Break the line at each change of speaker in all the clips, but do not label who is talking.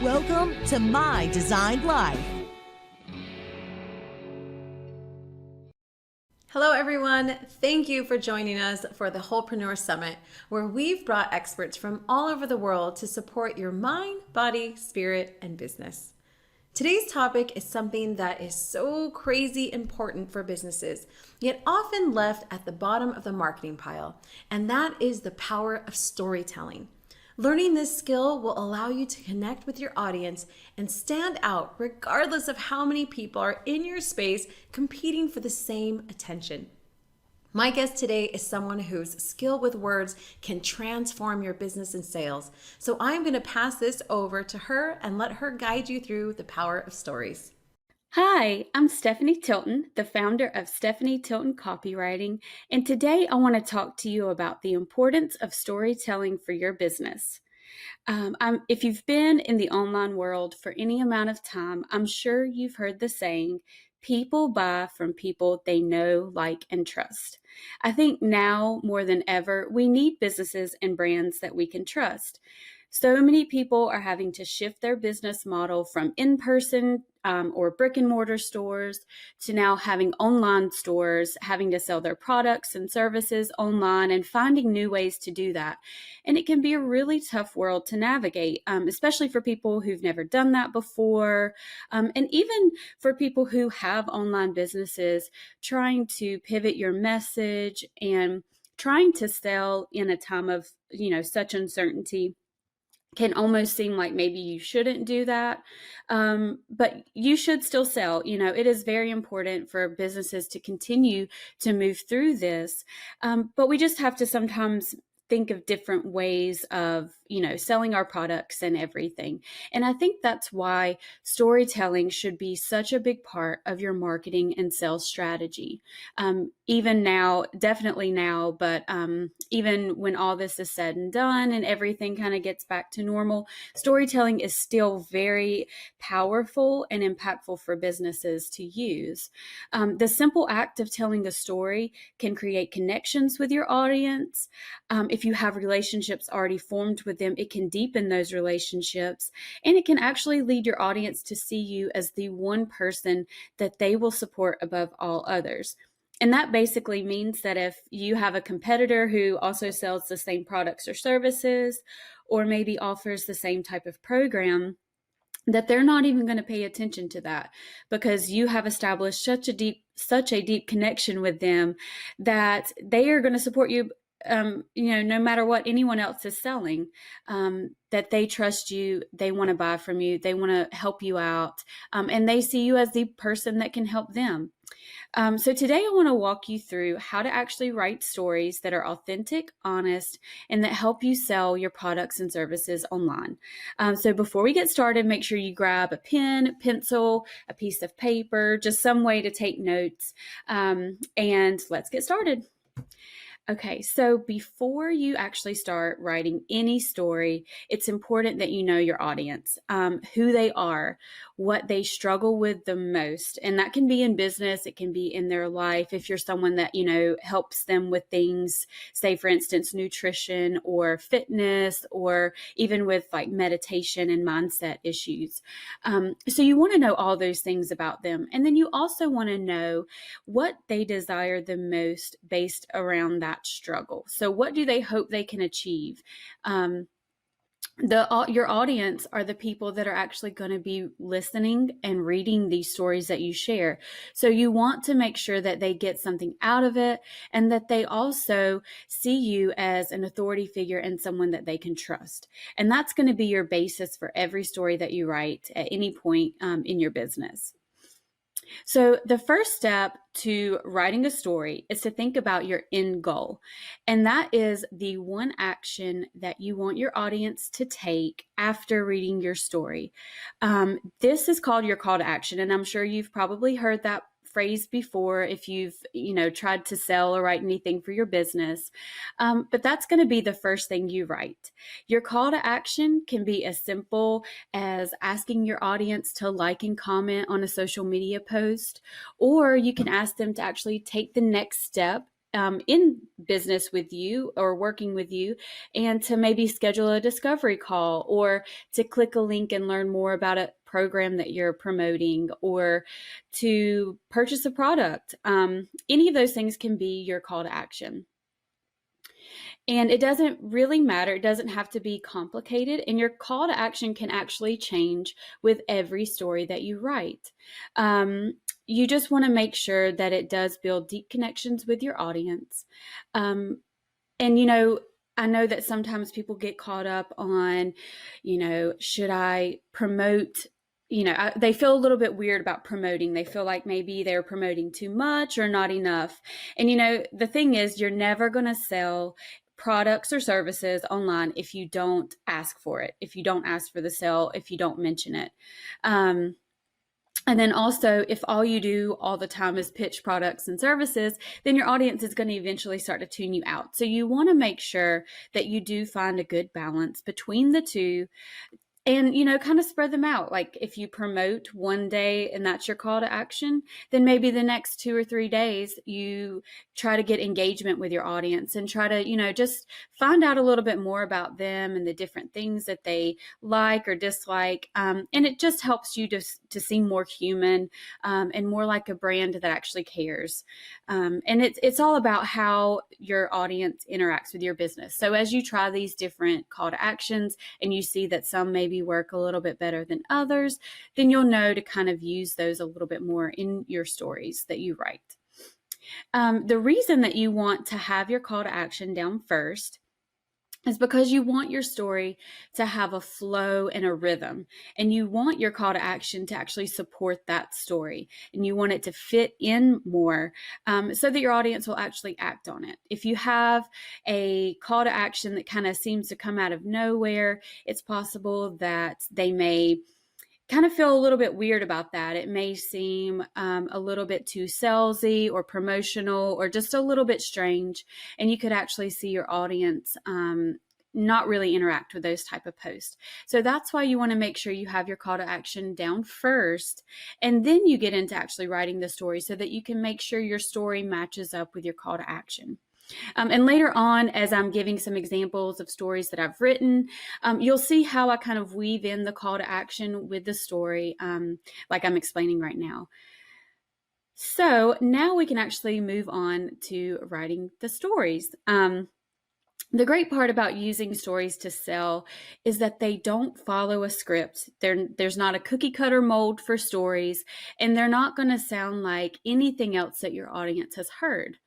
Welcome to My Designed Life.
Hello, everyone. Thank you for joining us for the Wholepreneur Summit, where we've brought experts from all over the world to support your mind, body, spirit, and business. Today's topic is something that is so crazy important for businesses, yet often left at the bottom of the marketing pile, and that is the power of storytelling. Learning this skill will allow you to connect with your audience and stand out regardless of how many people are in your space competing for the same attention. My guest today is someone whose skill with words can transform your business and sales. So I'm going to pass this over to her and let her guide you through the power of stories.
Hi, I'm Stephanie Tilton, the founder of Stephanie Tilton Copywriting, and today I want to talk to you about the importance of storytelling for your business. If you've been in the online world for any amount of time, I'm sure you've heard the saying, people buy from people they know, like, and trust. I think now more than ever, we need businesses and brands that we can trust. So many people are having to shift their business model from in-person or brick and mortar stores to now having online stores, having to sell their products and services online and finding new ways to do that. And it can be a really tough world to navigate, especially for people who've never done that before. And even for people who have online businesses, trying to pivot your message and trying to sell in a time of, such uncertainty can almost seem like maybe you shouldn't do that, but you should still sell. It is very important for businesses to continue to move through this, but we just have to sometimes think of different ways of, selling our products and everything. And I think that's why storytelling should be such a big part of your marketing and sales strategy. Even now, definitely now, but even when all this is said and done and everything kind of gets back to normal, storytelling is still very powerful and impactful for businesses to use. The simple act of telling a story can create connections with your audience. If you have relationships already formed with them, it can deepen those relationships, and it can actually lead your audience to see you as the one person that they will support above all others. And that basically means that if you have a competitor who also sells the same products or services, or maybe offers the same type of program, that they're not even going to pay attention to that because you have established such a deep connection with them that they are going to support you, no matter what anyone else is selling, that they trust you, they want to buy from you, they want to help you out, and they see you as the person that can help them. So today I want to walk you through how to actually write stories that are authentic, honest, and that help you sell your products and services online. So before we get started, make sure you grab a pen, pencil, a piece of paper, just some way to take notes, and let's get started. Okay, so before you actually start writing any story, it's important that you know your audience, who they are, what they struggle with the most. And that can be in business, it can be in their life. If you're someone that, helps them with things, say, for instance, nutrition or fitness, or even with like meditation and mindset issues. So you want to know all those things about them. And then you also want to know what they desire the most based around that struggle. So what do they hope they can achieve? Your audience are the people that are actually going to be listening and reading these stories that you share. So you want to make sure that they get something out of it and that they also see you as an authority figure and someone that they can trust. And that's going to be your basis for every story that you write at any point in your business. So the first step to writing a story is to think about your end goal. And that is the one action that you want your audience to take after reading your story. This is called your call to action. And I'm sure you've probably heard that phrase before if you've, tried to sell or write anything for your business. But that's going to be the first thing you write. Your call to action can be as simple as asking your audience to like and comment on a social media post, or you can ask them to actually take the next step in business with you or working with you, and to maybe schedule a discovery call, or to click a link and learn more about a program that you're promoting, or to purchase a product. Any of those things can be your call to action. And it doesn't really matter. It doesn't have to be complicated. And your call to action can actually change with every story that you write. You just want to make sure that it does build deep connections with your audience. And, I know that sometimes people get caught up on, should I promote? They feel a little bit weird about promoting. They feel like maybe they're promoting too much or not enough. And, the thing is, you're never going to sell products or services online if you don't ask for it, if you don't ask for the sale, if you don't mention it. And then also, if all you do all the time is pitch products and services, then your audience is going to eventually start to tune you out. So you want to make sure that you do find a good balance between the two. And, kind of spread them out. Like if you promote one day and that's your call to action, then maybe the next 2 or 3 days you try to get engagement with your audience and try to, just find out a little bit more about them and the different things that they like or dislike. And it just helps you to seem more human and more like a brand that actually cares. And it's all about how your audience interacts with your business. So as you try these different call to actions and you see that some maybe work a little bit better than others, then you'll know to kind of use those a little bit more in your stories that you write. The reason that you want to have your call to action down first is because you want your story to have a flow and a rhythm, and you want your call to action to actually support that story, and you want it to fit in more so that your audience will actually act on it. If you have a call to action that kind of seems to come out of nowhere, it's possible that they may kind of feel a little bit weird about that. It may seem a little bit too salesy or promotional or just a little bit strange. And you could actually see your audience not really interact with those type of posts. So that's why you want to make sure you have your call to action down first. And then you get into actually writing the story so that you can make sure your story matches up with your call to action. And later on, as I'm giving some examples of stories that I've written, you'll see how I kind of weave in the call to action with the story, like I'm explaining right now. So now we can actually move on to writing the stories. The great part about using stories to sell is that they don't follow a script. There's not a cookie cutter mold for stories, and they're not going to sound like anything else that your audience has heard.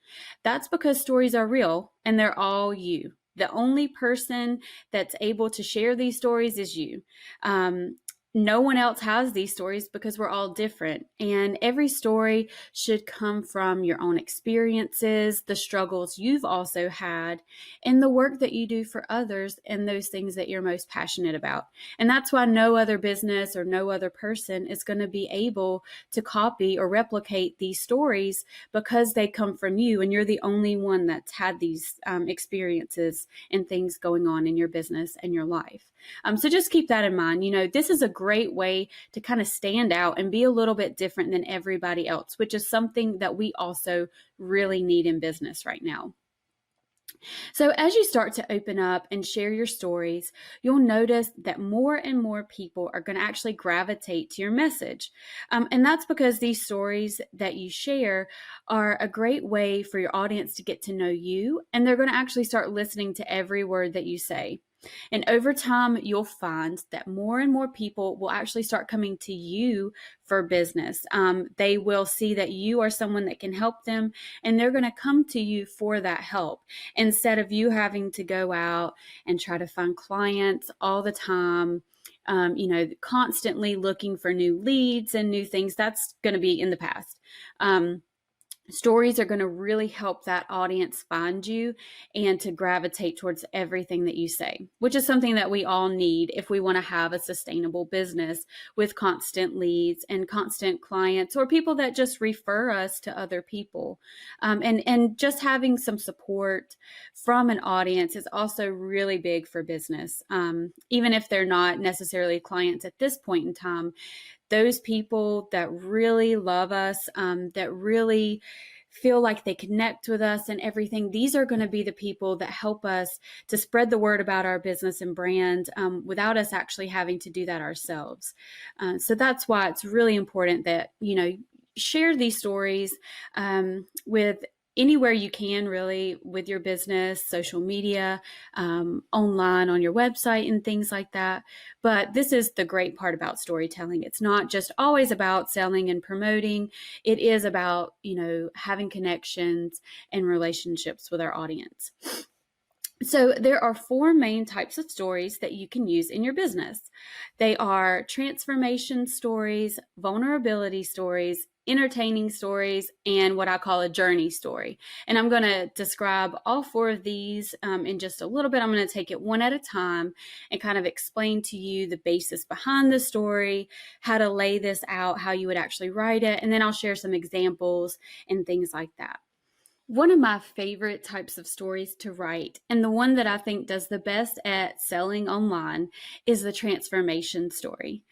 That's because stories are real and they're all you. The only person that's able to share these stories is you. No one else has these stories because we're all different. And every story should come from your own experiences, the struggles you've also had, and the work that you do for others and those things that you're most passionate about. And that's why no other business or no other person is going to be able to copy or replicate these stories because they come from you and you're the only one that's had these experiences and things going on in your business and your life. So just keep that in mind. This is a great way to kind of stand out and be a little bit different than everybody else, which is something that we also really need in business right now. So as you start to open up and share your stories, you'll notice that more and more people are going to actually gravitate to your message. And that's because these stories that you share are a great way for your audience to get to know you, and they're going to actually start listening to every word that you say. And over time, you'll find that more and more people will actually start coming to you for business. They will see that you are someone that can help them, and they're going to come to you for that help instead of you having to go out and try to find clients all the time. Constantly looking for new leads and new things. That's going to be in the past. Stories are going to really help that audience find you and to gravitate towards everything that you say, which is something that we all need if we want to have a sustainable business with constant leads and constant clients or people that just refer us to other people. And just having some support from an audience is also really big for business. Even if they're not necessarily clients at this point in time, those people that really love us, that really feel like they connect with us and everything, these are going to be the people that help us to spread the word about our business and brand without us actually having to do that ourselves. So that's why it's really important that, share these stories with anywhere you can, really, with your business, social media, online, on your website and things like that. But this is the great part about storytelling. It's not just always about selling and promoting. It is about, having connections and relationships with our audience. So there are 4 main types of stories that you can use in your business. They are transformation stories, vulnerability stories, entertaining stories, and what I call a journey story. And I'm going to describe all 4 of these in just a little bit. I'm going to take it one at a time and kind of explain to you the basis behind the story, how to lay this out, how you would actually write it, and then I'll share some examples and things like that. One of my favorite types of stories to write, and the one that I think does the best at selling online, is the transformation story.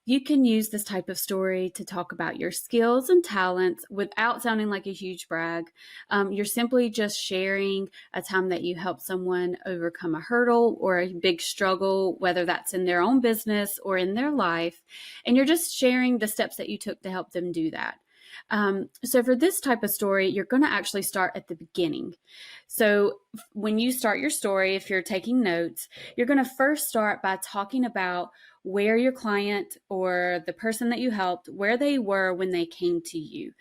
You can use this type of story to talk about your skills and talents without sounding like a huge brag. You're simply just sharing a time that you helped someone overcome a hurdle or a big struggle, whether that's in their own business or in their life, and you're just sharing the steps that you took to help them do that. So for this type of story, you're going to actually start at the beginning. So when you start your story, if you're taking notes, you're going to first start by talking about where your client or the person that you helped, where they were when they came to you.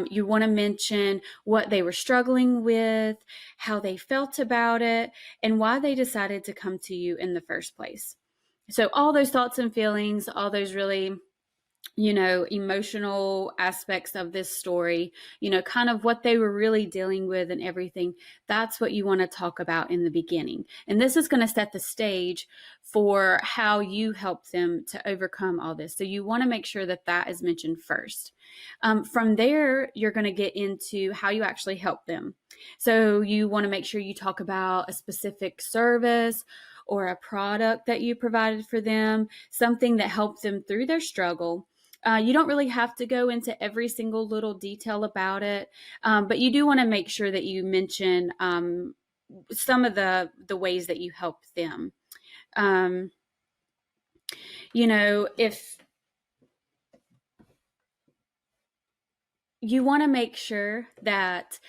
You want to mention what they were struggling with, how they felt about it, and why they decided to come to you in the first place. So all those thoughts and feelings, all those really emotional aspects of this story, kind of what they were really dealing with and everything. That's what you want to talk about in the beginning. And this is going to set the stage for how you help them to overcome all this. So you want to make sure that that is mentioned first. From there, you're going to get into how you actually help them. So you want to make sure you talk about a specific service or a product that you provided for them, something that helped them through their struggle. You don't really have to go into every single little detail about it, but you do want to make sure that you mention some of the ways that you help them. If you want to make sure that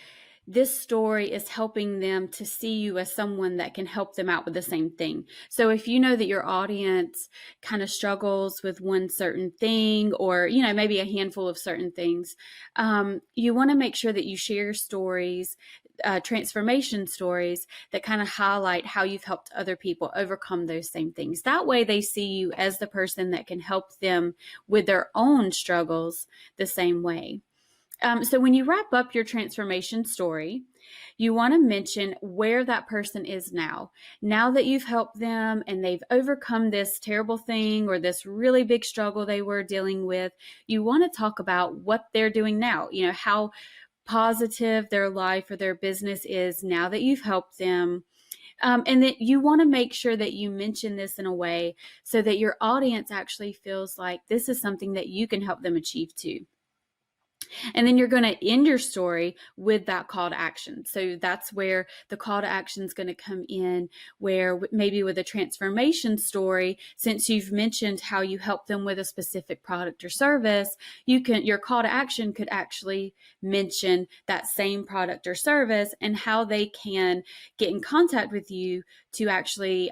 this story is helping them to see you as someone that can help them out with the same thing. So if you know that your audience kind of struggles with one certain thing, or, maybe a handful of certain things, you want to make sure that you share stories, transformation stories that kind of highlight how you've helped other people overcome those same things. That way they see you as the person that can help them with their own struggles the same way. So when you wrap up your transformation story, you want to mention where that person is now. Now that you've helped them and they've overcome this terrible thing or this really big struggle they were dealing with, you want to talk about what they're doing now, how positive their life or their business is now that you've helped them. And that you want to make sure that you mention this in a way so that your audience actually feels like this is something that you can help them achieve too. And then you're going to end your story with that call to action. So that's where the call to action is going to come in, where maybe with a transformation story, since you've mentioned how you help them with a specific product or service, your call to action could actually mention that same product or service and how they can get in contact with you to actually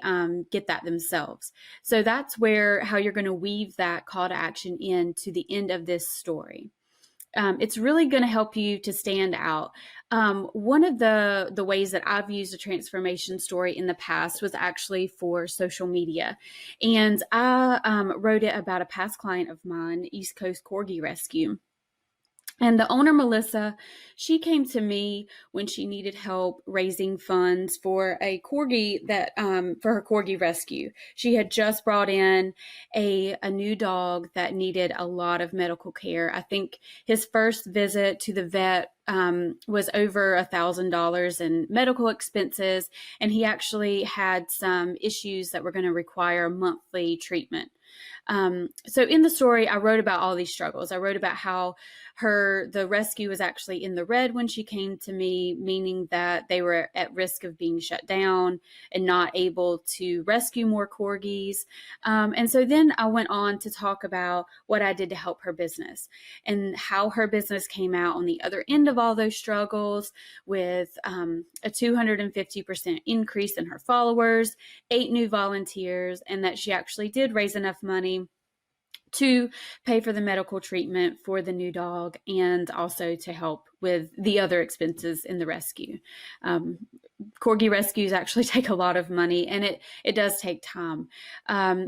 get that themselves. So that's how you're going to weave that call to action in to the end of this story. It's really going to help you to stand out. One of the ways that I've used a transformation story in the past was actually for social media. And I wrote it about a past client of mine, East Coast Corgi Rescue. And the owner, Melissa, she came to me when she needed help raising funds for a corgi for her corgi rescue. She had just brought in a new dog that needed a lot of medical care. I think his first visit to the vet was over $1,000 in medical expenses, and he actually had some issues that were going to require monthly treatment. So in the story, I wrote about all these struggles. I wrote about how the rescue was actually in the red when she came to me, meaning that they were at risk of being shut down and not able to rescue more corgis. And so then I went on to talk about what I did to help her business and how her business came out on the other end of all those struggles with a 250% increase in her followers, 8 new volunteers, and that she actually did raise enough money to pay for the medical treatment for the new dog and also to help with the other expenses in the rescue. Corgi rescues actually take a lot of money, and it does take time.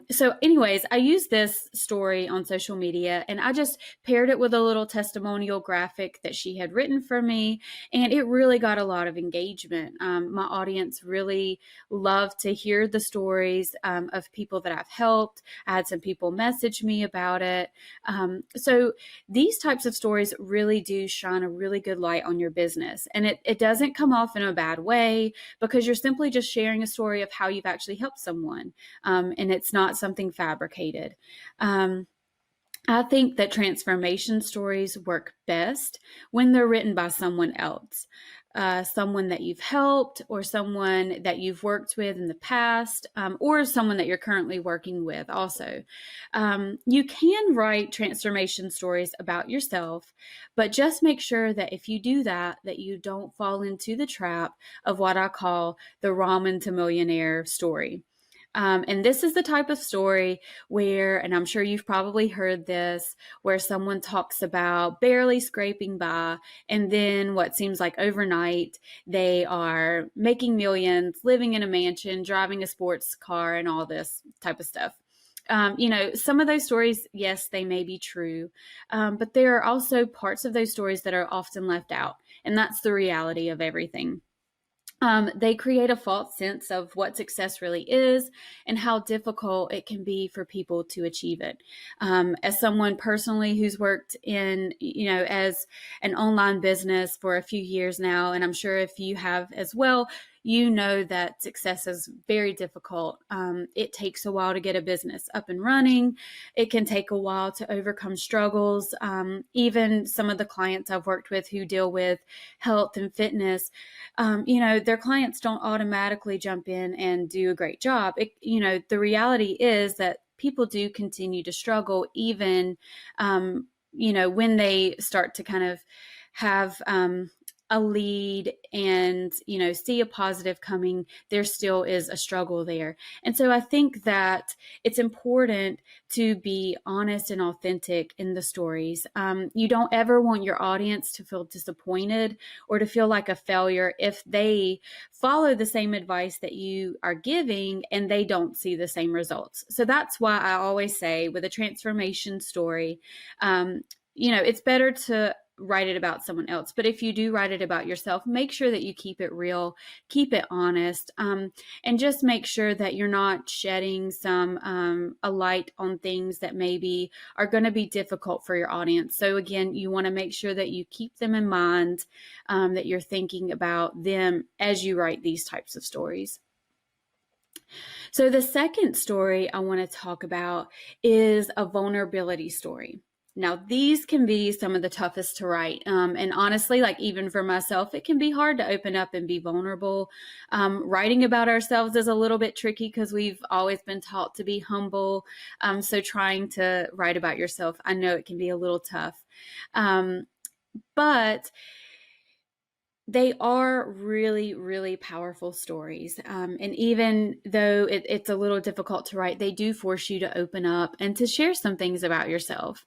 So anyways, I used this story on social media, and I just paired it with a little testimonial graphic that she had written for me, and it really got a lot of engagement. My audience really loved to hear the stories of people that I've helped. I had some people message me about it. So these types of stories really do shine a really good light on your business, and it doesn't come off in a bad way, because you're simply just sharing a story of how you've actually helped someone, and it's not something fabricated. I think that transformation stories work best when they're written by someone else, someone that you've helped, or someone that you've worked with in the past, or someone that you're currently working with also. You can write transformation stories about yourself, but just make sure that if you do that you don't fall into the trap of what I call the ramen to millionaire story. And this is the type of story where, and I'm sure you've probably heard this, where someone talks about barely scraping by, and then what seems like overnight, they are making millions, living in a mansion, driving a sports car, and all this type of stuff. Some of those stories, yes, they may be true, but there are also parts of those stories that are often left out, and that's the reality of everything. They create a false sense of what success really is and how difficult it can be for people to achieve it. As someone personally who's worked in, as an online business for a few years now, and I'm sure if you have as well, you know that success is very difficult. It takes a while to get a business up and running. It can take a while to overcome struggles. Even some of the clients I've worked with who deal with health and fitness, their clients don't automatically jump in and do a great job. The reality is that people do continue to struggle even, when they start to kind of have a lead and, see a positive coming, there still is a struggle there. And so I think that it's important to be honest and authentic in the stories. You don't ever want your audience to feel disappointed or to feel like a failure if they follow the same advice that you are giving and they don't see the same results. So that's why I always say with a transformation story, it's better to write it about someone else. But if you do write it about yourself, make sure that you keep it real, keep it honest, and just make sure that you're not shedding a light on things that maybe are going to be difficult for your audience. So again, you want to make sure that you keep them in mind, that you're thinking about them as you write these types of stories. So the second story I want to talk about is a vulnerability story. Now, these can be some of the toughest to write. And honestly, like even for myself, it can be hard to open up and be vulnerable. Writing about ourselves is a little bit tricky because we've always been taught to be humble. So trying to write about yourself, I know it can be a little tough. But they are really, really powerful stories. And even though it's a little difficult to write, they do force you to open up and to share some things about yourself.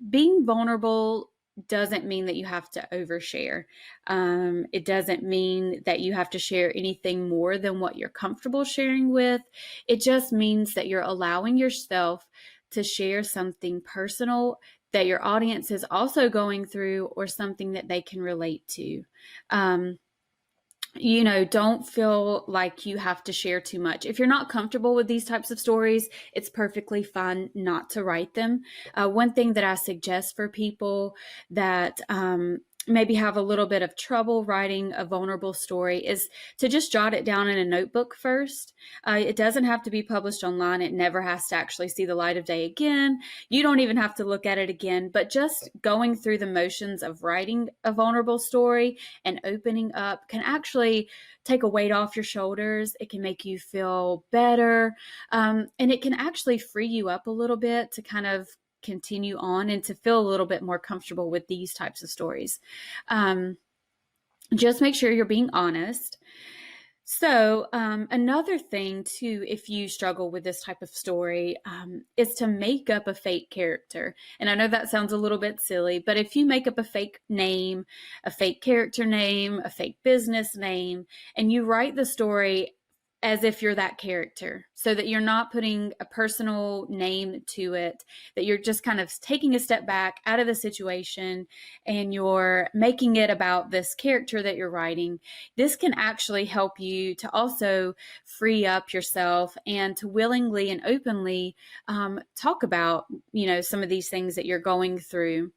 Being vulnerable doesn't mean that you have to overshare. It doesn't mean that you have to share anything more than what you're comfortable sharing with. It just means that you're allowing yourself to share something personal that your audience is also going through or something that they can relate to. Don't feel like you have to share too much. If you're not comfortable with these types of stories, it's perfectly fine not to write them. One thing that I suggest for people that maybe have a little bit of trouble writing a vulnerable story is to just jot it down in a notebook first. It doesn't have to be published online. It never has to actually see the light of day again. You don't even have to look at it again, but just going through the motions of writing a vulnerable story and opening up can actually take a weight off your shoulders. It can make you feel better. And it can actually free you up a little bit to kind of continue on and to feel a little bit more comfortable with these types of stories. Just make sure you're being honest. So another thing too, if you struggle with this type of story, is to make up a fake character. And I know that sounds a little bit silly, but if you make up a fake name, a fake character name, a fake business name, and you write the story as if you're that character, so that you're not putting a personal name to it, that you're just kind of taking a step back out of the situation and you're making it about this character that you're writing. This can actually help you to also free up yourself and to willingly and openly talk about, some of these things that you're going through.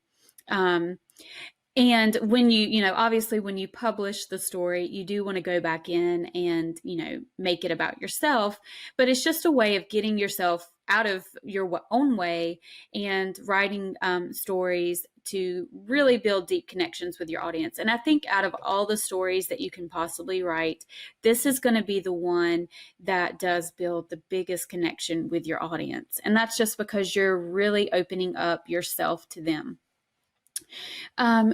And when obviously when you publish the story, you do want to go back in and, make it about yourself, but it's just a way of getting yourself out of your own way and writing stories to really build deep connections with your audience. And I think out of all the stories that you can possibly write, this is going to be the one that does build the biggest connection with your audience. And that's just because you're really opening up yourself to them.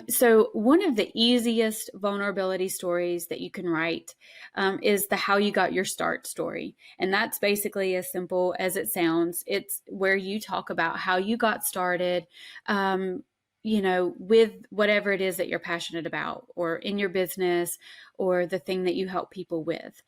So one of the easiest vulnerability stories that you can write is the how you got your start story. And that's basically as simple as it sounds. It's where you talk about how you got started, with whatever it is that you're passionate about, or in your business, or the thing that you help people with.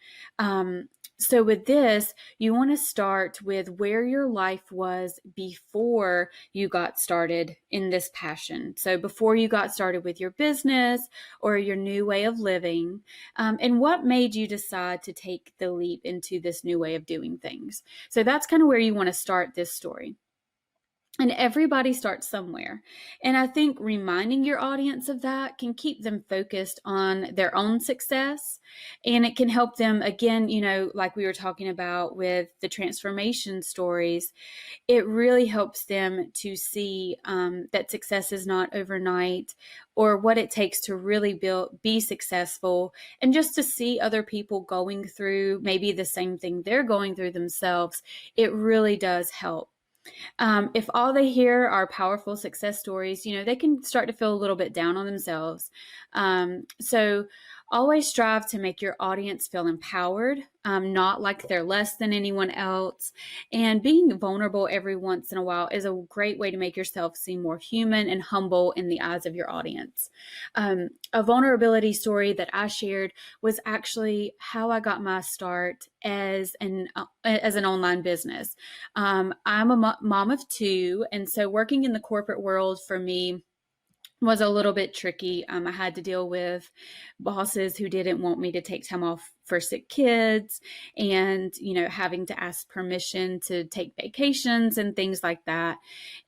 So with this, you want to start with where your life was before you got started in this passion. So before you got started with your business or your new way of living, and what made you decide to take the leap into this new way of doing things. So that's kind of where you want to start this story. And everybody starts somewhere. And I think reminding your audience of that can keep them focused on their own success. And it can help them, again, like we were talking about with the transformation stories, it really helps them to see that success is not overnight, or what it takes to really be successful, and just to see other people going through maybe the same thing they're going through themselves. It really does help. If all they hear are powerful success stories, they can start to feel a little bit down on themselves. So always strive to make your audience feel empowered, not like they're less than anyone else. And being vulnerable every once in a while is a great way to make yourself seem more human and humble in the eyes of your audience. A vulnerability story that I shared was actually how I got my start as an online business. I'm a mom of two, and so working in the corporate world for me was a little bit tricky. I had to deal with bosses who didn't want me to take time off for sick kids, and, having to ask permission to take vacations and things like that.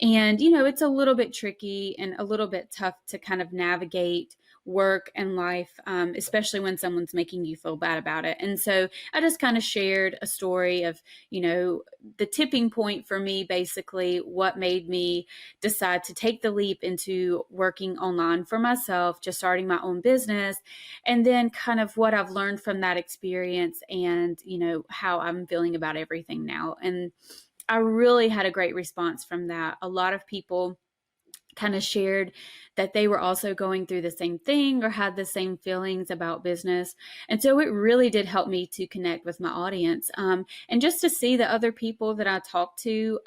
And, it's a little bit tricky and a little bit tough to kind of navigate work and life, especially when someone's making you feel bad about it. And so I just kind of shared a story of, the tipping point for me, basically what made me decide to take the leap into working online for myself, just starting my own business, and then kind of what I've learned from that experience and, how I'm feeling about everything now. And I really had a great response from that. A lot of people kind of shared that they were also going through the same thing or had the same feelings about business. And so it really did help me to connect with my audience, and just to see the other people that I talk to,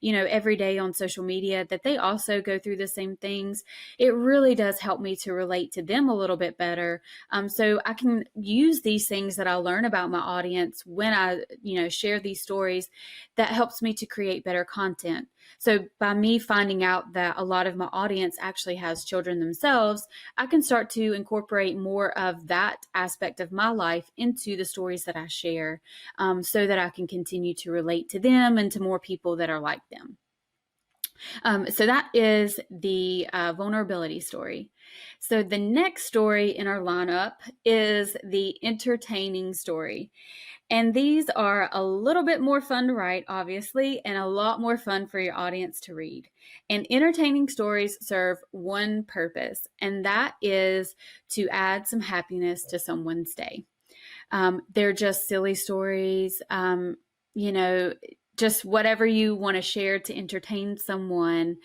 every day on social media, that they also go through the same things. It really does help me to relate to them a little bit better. So I can use these things that I learn about my audience when I, share these stories. That helps me to create better content. So by me finding out that a lot of my audience actually has children themselves, I can start to incorporate more of that aspect of my life into the stories that I share, so that I can continue to relate to them and to more people that are like them. So that is the vulnerability story. So the next story in our lineup is the entertaining story. And these are a little bit more fun to write, obviously, and a lot more fun for your audience to read. And entertaining stories serve one purpose, and that is to add some happiness to someone's day. They're just silly stories, just whatever you want to share to entertain someone.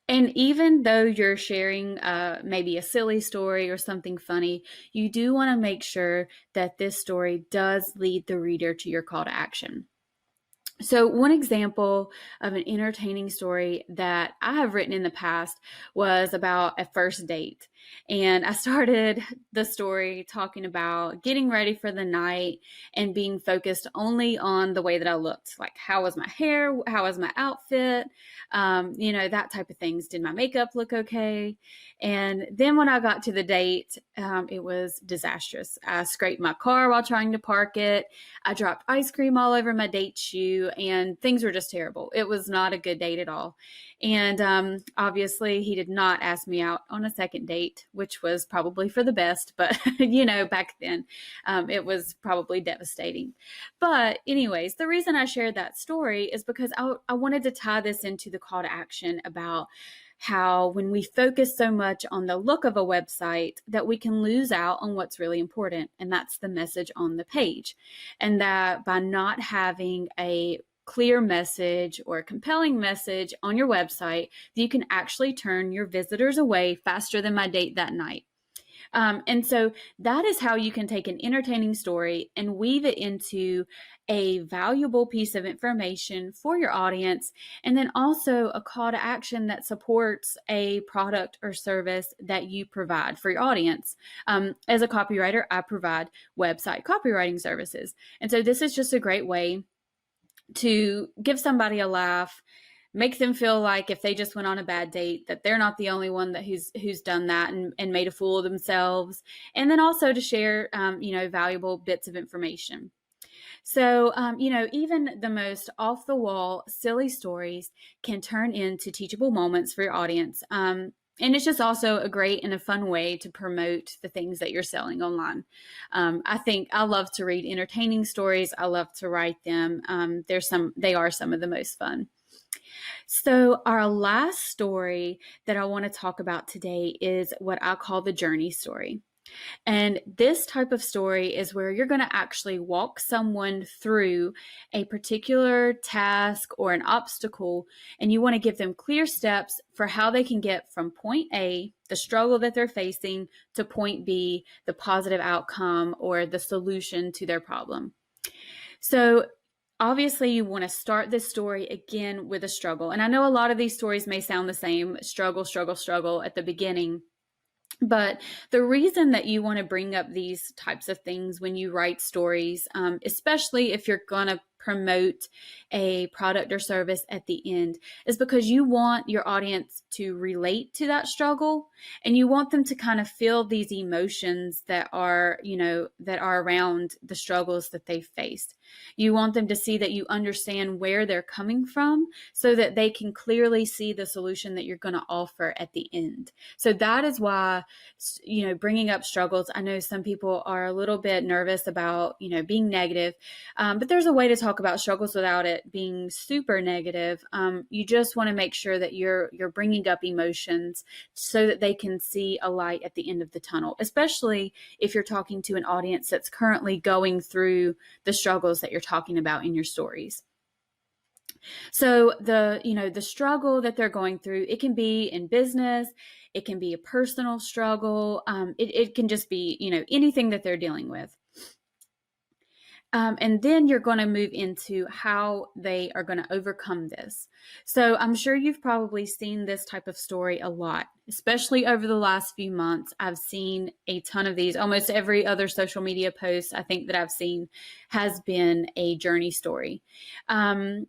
And even though you're sharing maybe a silly story or something funny, you do want to make sure that this story does lead the reader to your call to action. So one example of an entertaining story that I have written in the past was about a first date. And I started the story talking about getting ready for the night and being focused only on the way that I looked. Like, how was my hair? How was my outfit? That type of things. Did my makeup look okay? And then when I got to the date, it was disastrous. I scraped my car while trying to park it. I dropped ice cream all over my date shoe, and things were just terrible. It was not a good date at all. And obviously, he did not ask me out on a second date, which was probably for the best. But, back then, it was probably devastating. But anyways, the reason I shared that story is because I wanted to tie this into the call to action about how when we focus so much on the look of a website that we can lose out on what's really important, and that's the message on the page. And that by not having a clear message or a compelling message on your website, you can actually turn your visitors away faster than my date that night. And so that is how you can take an entertaining story and weave it into a valuable piece of information for your audience, and then also a call to action that supports a product or service that you provide for your audience. As a copywriter, I provide website copywriting services. And so this is just a great way to give somebody a laugh, make them feel like if they just went on a bad date, that they're not the only one who's done that and made a fool of themselves. And then also to share, valuable bits of information. So, even the most off the wall, silly stories can turn into teachable moments for your audience. And it's just also a great and a fun way to promote the things that you're selling online. I think I love to read entertaining stories. I love to write them. They are some of the most fun. So our last story that I want to talk about today is what I call the journey story. And this type of story is where you're going to actually walk someone through a particular task or an obstacle, and you want to give them clear steps for how they can get from point A, the struggle that they're facing, to point B, the positive outcome or the solution to their problem. So obviously, you want to start this story again with a struggle. And I know a lot of these stories may sound the same, struggle, struggle, struggle at the beginning. But the reason that you want to bring up these types of things when you write stories, especially if you're going to promote a product or service at the end, is because you want your audience to relate to that struggle, and you want them to kind of feel these emotions that are around the struggles that they faced. You want them to see that you understand where they're coming from so that they can clearly see the solution that you're going to offer at the end. So that is why, bringing up struggles, I know some people are a little bit nervous about, being negative, but there's a way to talk about struggles without it being super negative. You just want to make sure that you're bringing up emotions so that they can see a light at the end of the tunnel, especially if you're talking to an audience that's currently going through the struggles that you're talking about in your stories. So the struggle that they're going through, it can be in business, it can be a personal struggle, it can just be, anything that they're dealing with. And then you're going to move into how they are going to overcome this. So I'm sure you've probably seen this type of story a lot, especially over the last few months. I've seen a ton of these. Almost every other social media post I think that I've seen has been a journey story. And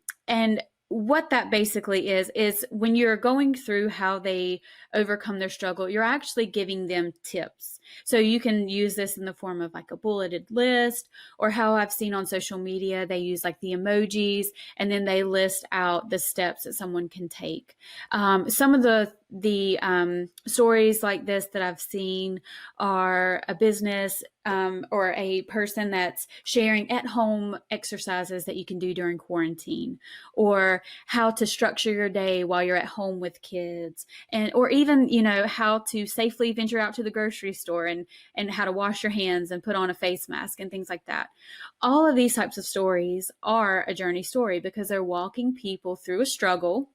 what that basically is when you're going through how they overcome their struggle, you're actually giving them tips. So you can use this in the form of like a bulleted list, or how I've seen on social media, they use like the emojis, and then they list out the steps that someone can take. Some of the stories like this that I've seen are a business or a person that's sharing at home exercises that you can do during quarantine, or how to structure your day while you're at home with kids, and or even, how to safely venture out to the grocery store, and how to wash your hands and put on a face mask and things like that. All of these types of stories are a journey story because they're walking people through a struggle.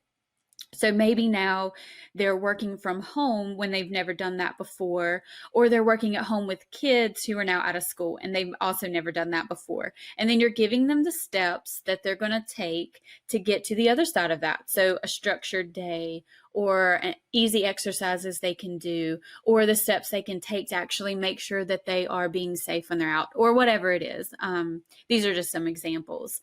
So maybe now they're working from home when they've never done that before, or they're working at home with kids who are now out of school and they've also never done that before. And then you're giving them the steps that they're going to take to get to the other side of that. So a structured day, or easy exercises they can do, or the steps they can take to actually make sure that they are being safe when they're out, or whatever it is. These are just some examples.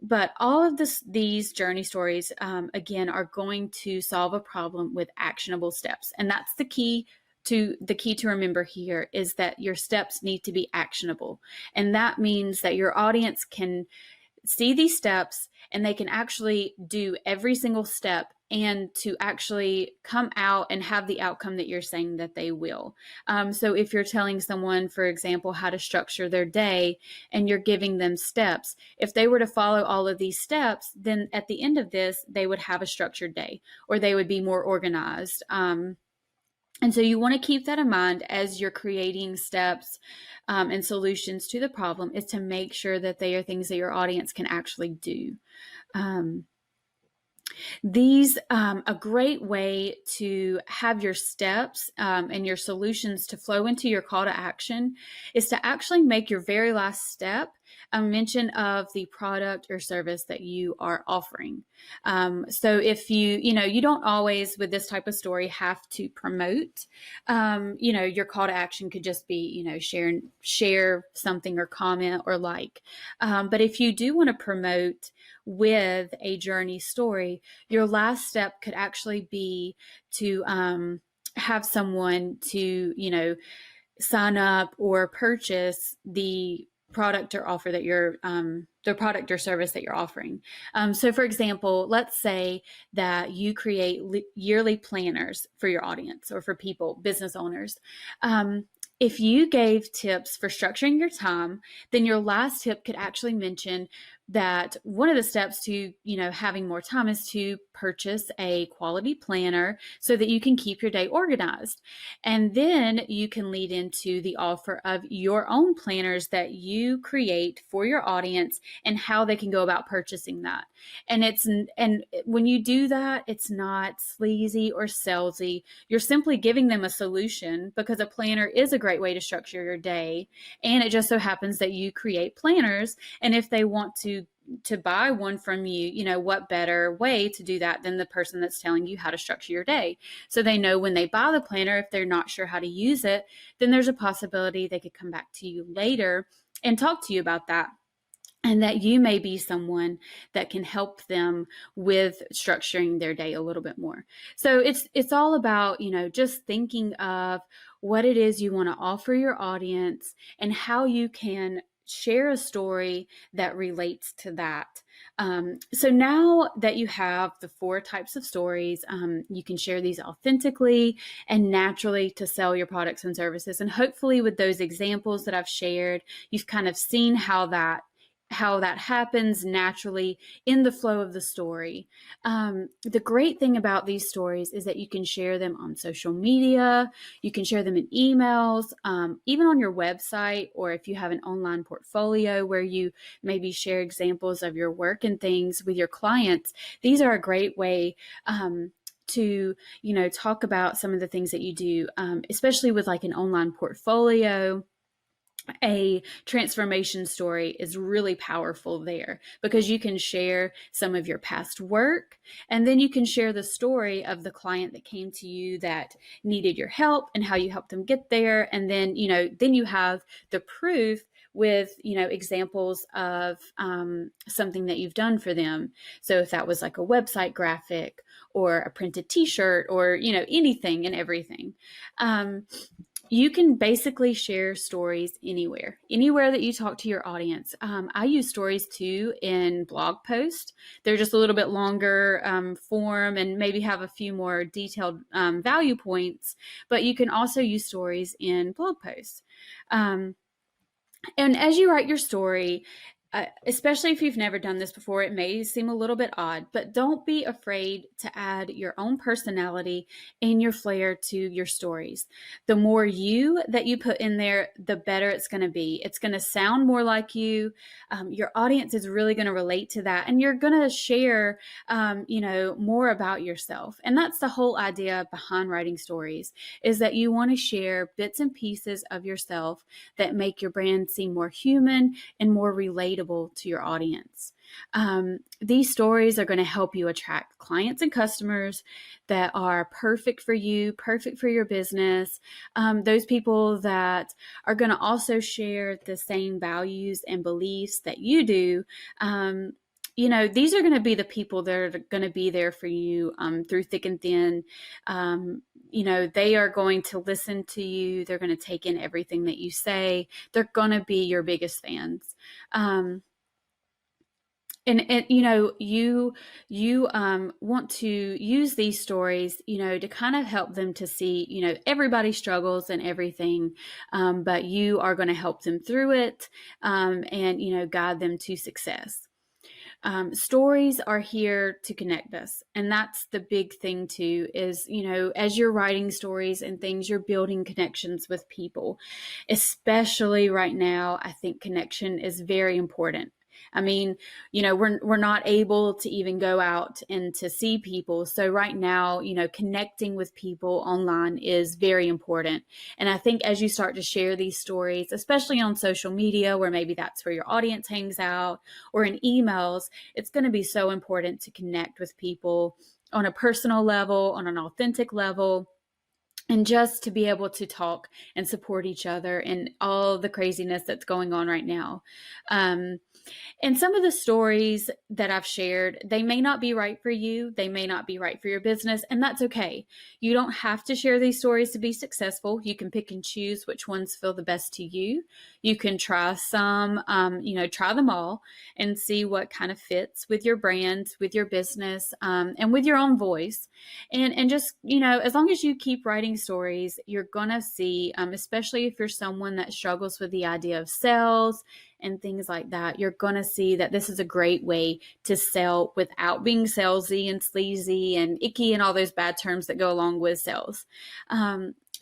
But all of these journey stories, again, are going to solve a problem with actionable steps. And that's the key to remember here, is that your steps need to be actionable. And that means that your audience can see these steps and they can actually do every single step, and to actually come out and have the outcome that you're saying that they will. So if you're telling someone, for example, how to structure their day, and you're giving them steps, if they were to follow all of these steps, then at the end of this, they would have a structured day, or they would be more organized. And so you want to keep that in mind as you're creating steps and solutions to the problem, is to make sure that they are things that your audience can actually do. A great way to have your steps and your solutions to flow into your call to action is to actually make your very last step a mention of the product or service that you are offering. So if you don't always, with this type of story, have to promote. Your call to action could just be, share something or comment or like. But if you do want to promote with a journey story, your last step could actually be to have someone to, sign up or purchase the product or offer that you're the product or service that you're offering. So for example, let's say that you create yearly planners for your audience or for people, business owners. If you gave tips for structuring your time, then your last tip could actually mention that one of the steps to, having more time is to purchase a quality planner so that you can keep your day organized. And then you can lead into the offer of your own planners that you create for your audience and how they can go about purchasing that. And when you do that, it's not sleazy or salesy. You're simply giving them a solution, because a planner is a great way to structure your day. And it just so happens that you create planners. And if they want to buy one from you, what better way to do that than the person that's telling you how to structure your day? So they know when they buy the planner, if they're not sure how to use it, then there's a possibility they could come back to you later and talk to you about that. And that you may be someone that can help them with structuring their day a little bit more. So it's all about, just thinking of what it is you want to offer your audience and how you can share a story that relates to that. So now that you have the 4 types of stories, you can share these authentically and naturally to sell your products and services. And hopefully with those examples that I've shared, you've kind of seen how that happens naturally in the flow of the story. The great thing about these stories is that you can share them on social media, you can share them in emails, even on your website, or if you have an online portfolio where you maybe share examples of your work and things with your clients. These are a great way to talk about some of the things that you do, especially with like an online portfolio. A transformation story is really powerful there, because you can share some of your past work, and then you can share the story of the client that came to you that needed your help and how you helped them get there. And then, then you have the proof with, examples of something that you've done for them. So if that was like a website graphic or a printed t-shirt or, anything and everything. You can basically share stories anywhere that you talk to your audience. I use stories too in blog posts. They're just a little bit longer form and maybe have a few more detailed value points, but you can also use stories in blog posts. And as you write your story, especially if you've never done this before, it may seem a little bit odd, but don't be afraid to add your own personality and your flair to your stories. The more you that you put in there, the better it's going to be. It's going to sound more like you. Your audience is really going to relate to that, and you're going to share, more about yourself. And that's the whole idea behind writing stories, is that you want to share bits and pieces of yourself that make your brand seem more human and more relatable to your audience. These stories are going to help you attract clients and customers that are perfect for you, perfect for your business. Those people that are going to also share the same values and beliefs that you do. These are going to be the people that are going to be there for you through thick and thin. They are going to listen to you. They're going to take in everything that you say. They're going to be your biggest fans. You want to use these stories, to kind of help them to see, everybody struggles and everything, but you are going to help them through it, and, guide them to success. Stories are here to connect us. And that's the big thing too, is, as you're writing stories and things, you're building connections with people. Especially right now, I think connection is very important. I mean, we're not able to even go out and to see people. So right now, connecting with people online is very important. And I think as you start to share these stories, especially on social media, where maybe that's where your audience hangs out, or in emails, it's going to be so important to connect with people on a personal level, on an authentic level, and just to be able to talk and support each other in all the craziness that's going on right now. And some of the stories that I've shared, they may not be right for you. They may not be right for your business, and that's okay. You don't have to share these stories to be successful. You can pick and choose which ones feel the best to you. You can try some, try them all and see what kind of fits with your brand, with your business, and with your own voice. And just, as long as you keep writing stories, you're going to see, especially if you're someone that struggles with the idea of sales and things like that, you're going to see that this is a great way to sell without being salesy and sleazy and icky and all those bad terms that go along with sales.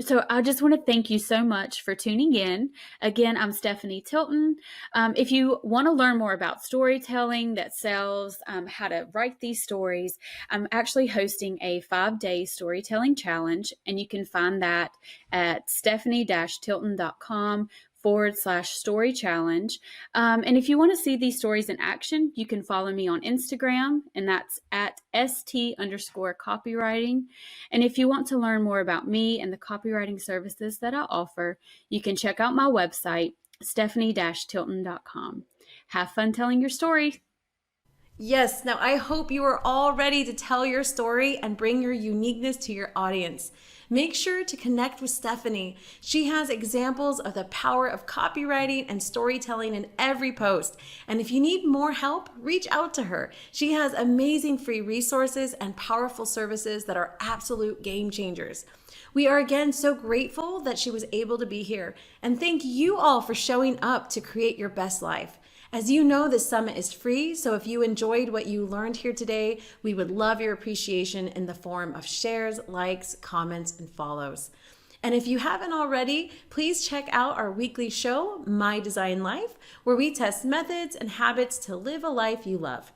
So I just want to thank you so much for tuning in. Again, I'm Stephanie Tilton. If you want to learn more about storytelling that sells, how to write these stories, I'm actually hosting a 5-day storytelling challenge, and you can find that at stephanie-tilton.com/story challenge. And if you want to see these stories in action, you can follow me on Instagram, and that's at st_copywriting. And if you want to learn more about me and the copywriting services that I offer, you can check out my website, stephanie-tilton.com. Have fun telling your story.
Yes, now I hope you are all ready to tell your story and bring your uniqueness to your audience. Make sure to connect with Stephanie. She has examples of the power of copywriting and storytelling in every post. And if you need more help, reach out to her. She has amazing free resources and powerful services that are absolute game changers. We are again so grateful that she was able to be here. And thank you all for showing up to create your best life. As you know, this summit is free, so if you enjoyed what you learned here today, we would love your appreciation in the form of shares, likes, comments, and follows. And if you haven't already, please check out our weekly show, My Design Life, where we test methods and habits to live a life you love.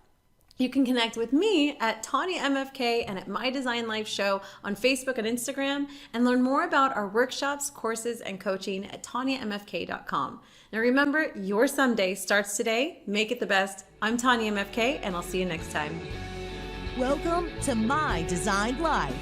You can connect with me at Tanya MFK and at My Design Life Show on Facebook and Instagram, and learn more about our workshops, courses, and coaching at TanyaMFK.com. Now remember, your someday starts today. Make it the best. I'm Tanya MFK, and I'll see you next time.
Welcome to My Designed Life.